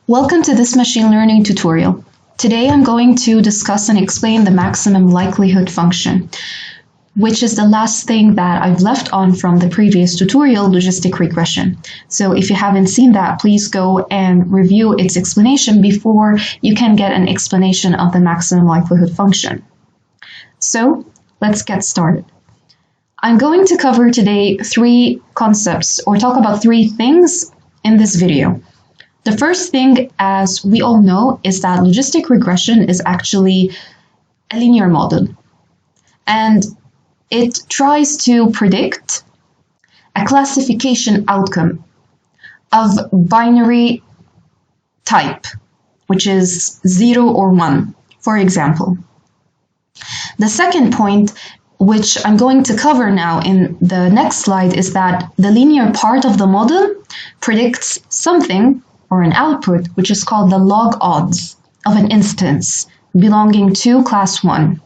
Welcome to this machine learning tutorial. Today I'm going to discuss and explain the maximum likelihood function, which is the last thing that I've left on from the previous tutorial, logistic regression. So if you haven't seen that, please go and review its explanation before you can get an explanation of the maximum likelihood function. So let's get started. I'm going to cover today three concepts, or talk about three things in this video. The first thing, as we all know, is that logistic regression is actually a linear model, and it tries to predict a classification outcome of binary type, which is 0 or 1, for example. The second point, which I'm going to cover now in the next slide, is that the linear part of the model predicts something, or an output, which is called the log odds of an instance belonging to class 1.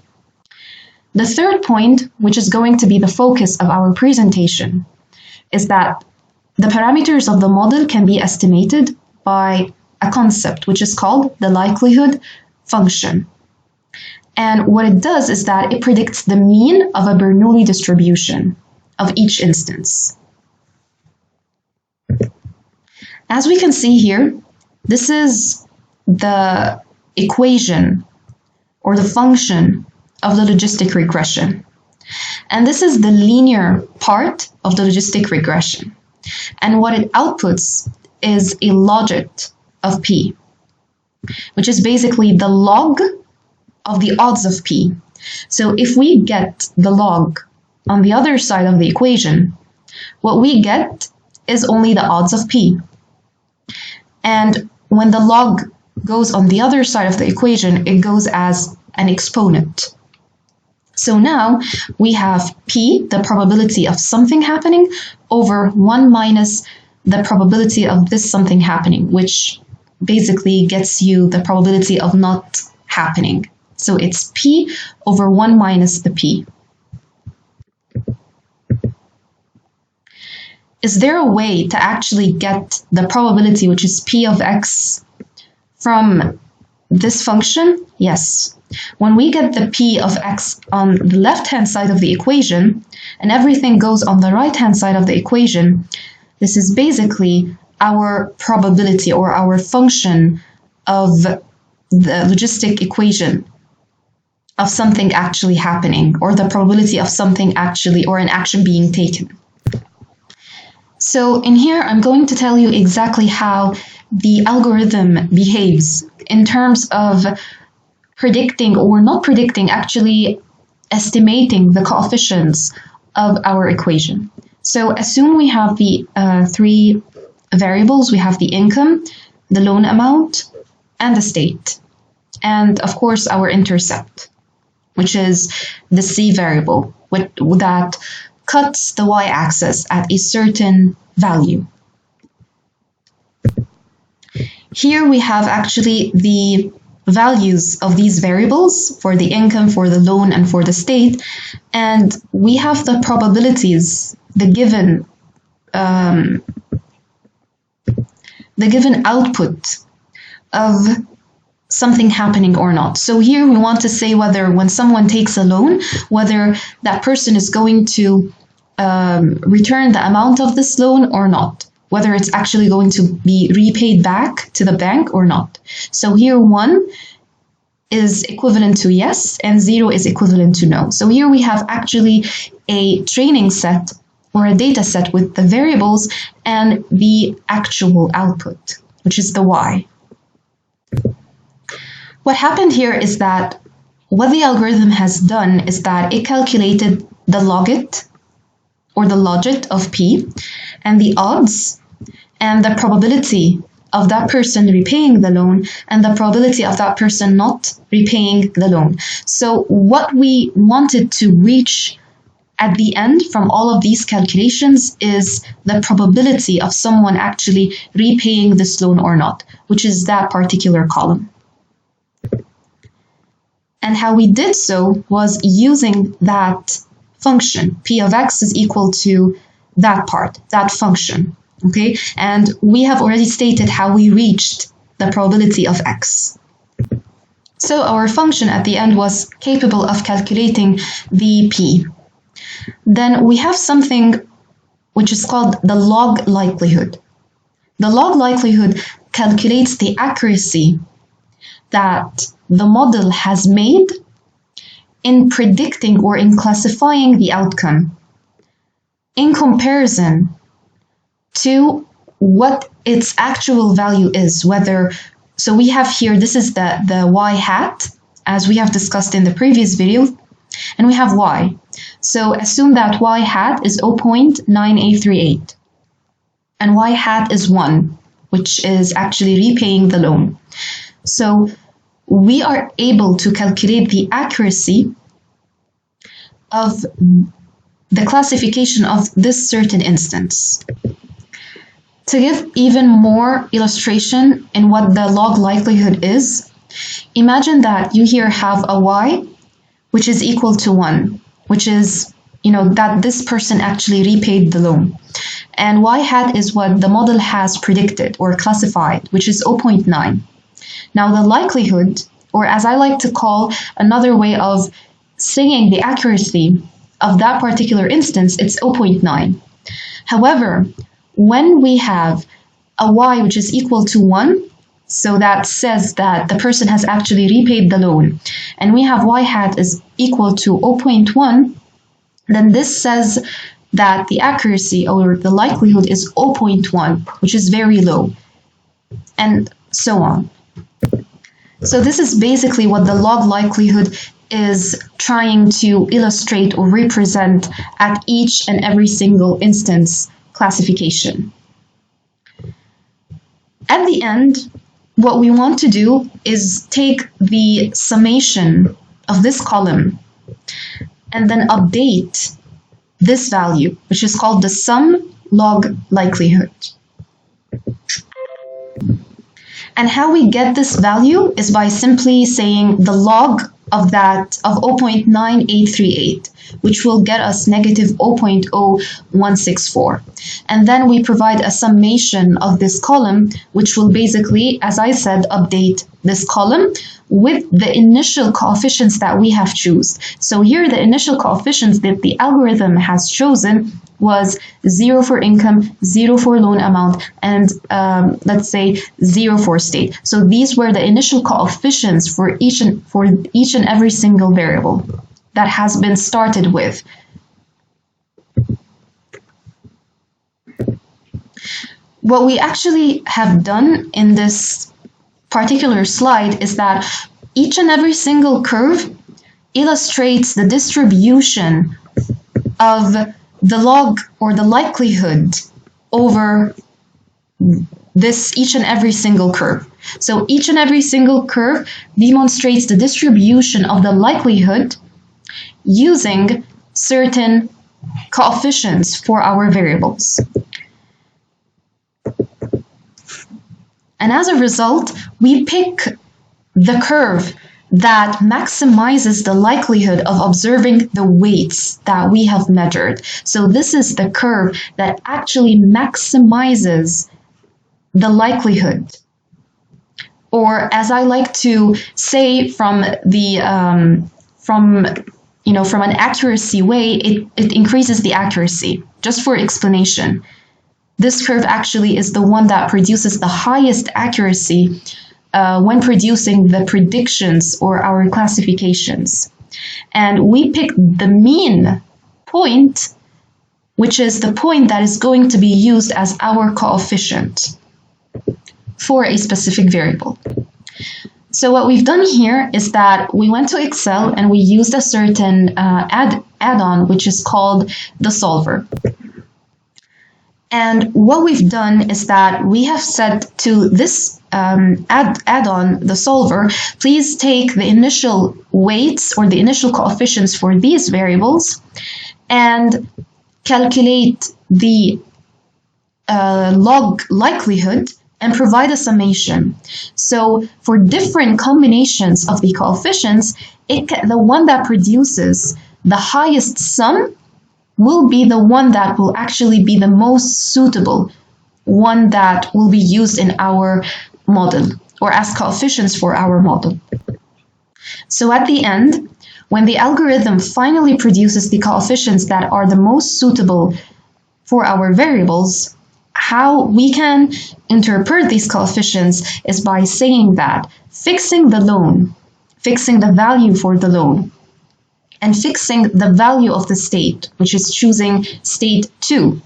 The third point, which is going to be the focus of our presentation, is that the parameters of the model can be estimated by a concept which is called the likelihood function. And what it does is that it predicts the mean of a Bernoulli distribution of each instance. As we can see here, this is the equation or the function of the logistic regression. And this is the linear part of the logistic regression. And what it outputs is a logit of P, which is basically the log of the odds of P. So if we get the log on the other side of the equation, what we get is only the odds of P. And when the log goes on the other side of the equation, it goes as an exponent. So now we have P, the probability of something happening, over 1 minus the probability of this something happening, which basically gets you the probability of not happening. So it's P over 1 minus the P. Is there a way to actually get the probability, which is P of X, from this function? Yes. When we get the P of X on the left-hand side of the equation, and everything goes on the right-hand side of the equation, this is basically our probability, or our function of the logistic equation of something actually happening, or the probability of something actually, or an action being taken. So in here, I'm going to tell you exactly how the algorithm behaves in terms of predicting, or not predicting, actually estimating the coefficients of our equation. So assume we have the three variables. We have the income, the loan amount, and the state. And of course, our intercept, which is the C variable that cuts the y-axis at a certain value. Here we have actually the values of these variables for the income, for the loan, and for the state, and we have the probabilities, the given output of something happening or not. So here we want to say whether when someone takes a loan, whether that person is going to return the amount of this loan or not, whether it's actually going to be repaid back to the bank or not. So here 1 is equivalent to yes, and 0 is equivalent to no. So here we have actually a training set, or a data set, with the variables and the actual output, which is the y. What happened here is that what the algorithm has done is that it calculated the logit, or the logit of P, and the odds, and the probability of that person repaying the loan, and the probability of that person not repaying the loan. So what we wanted to reach at the end from all of these calculations is the probability of someone actually repaying this loan or not, which is that particular column. And how we did so was using that function. P of X is equal to that part, that function. Okay, and we have already stated how we reached the probability of x. So our function at the end was capable of calculating the p. Then we have something which is called the log likelihood. The log likelihood calculates the accuracy that the model has made in predicting or in classifying the outcome in comparison to what its actual value is, so we have here, this is the y hat, as we have discussed in the previous video, and we have y. So assume that y hat is 0.9838, and y hat is 1, which is actually repaying the loan. So we are able to calculate the accuracy of the classification of this certain instance. To give even more illustration in what the log likelihood is, imagine that you here have a y which is equal to 1, which is, that this person actually repaid the loan. And y hat is what the model has predicted or classified, which is 0.9. Now the likelihood, or as I like to call another way of saying the accuracy of that particular instance, it's 0.9. However, when we have a y which is equal to 1, so that says that the person has actually repaid the loan, and we have y hat is equal to 0.1, then this says that the accuracy or the likelihood is 0.1, which is very low, and so on. So this is basically what the log likelihood is trying to illustrate or represent at each and every single instance classification. At the end, what we want to do is take the summation of this column and then update this value, which is called the sum log likelihood. And how we get this value is by simply saying the log of 0.9838, which will get us negative 0.0164. And then we provide a summation of this column, which will basically, as I said, update this column with the initial coefficients that we have chosen. So here the initial coefficients that the algorithm has chosen was 0 for income, 0 for loan amount, and let's say 0 for state. So these were the initial coefficients for each and every single variable that has been started with. What we actually have done in this particular slide is that each and every single curve illustrates the distribution of the log or the likelihood over this each and every single curve. So each and every single curve demonstrates the distribution of the likelihood using certain coefficients for our variables. And as a result, we pick the curve that maximizes the likelihood of observing the weights that we have measured. So this is the curve that actually maximizes the likelihood. Or as I like to say from an accuracy way, it increases the accuracy. Just for explanation, this curve actually is the one that produces the highest accuracy when producing the predictions or our classifications. And we pick the mean point, which is the point that is going to be used as our coefficient for a specific variable. So what we've done here is that we went to Excel and we used a certain add-on which is called the solver. And what we've done is that we have said to this add-on, the solver, please take the initial weights or the initial coefficients for these variables and calculate the log likelihood and provide a summation. So for different combinations of the coefficients, the one that produces the highest sum will be the one that will actually be the most suitable, one that will be used in our model or as coefficients for our model. So at the end, when the algorithm finally produces the coefficients that are the most suitable for our variables, how we can interpret these coefficients is by saying that fixing the loan, fixing the value for the loan, and fixing the value of the state, which is choosing state 2,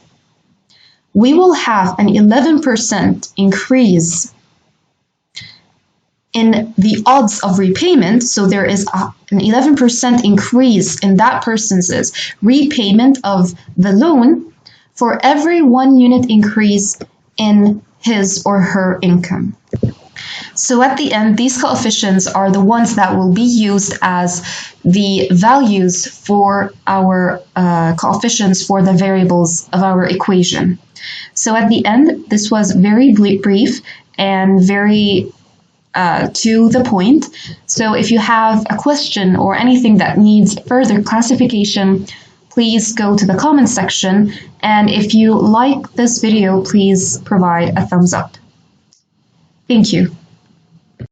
we will have an 11% increase in the odds of repayment. So there is an 11% increase in that person's repayment of the loan for every 1 unit increase in his or her income. So at the end, these coefficients are the ones that will be used as the values for our coefficients for the variables of our equation. So at the end, this was very brief and very to the point. So if you have a question or anything that needs further classification, please go to the comment section. And if you like this video, please provide a thumbs up. Thank you.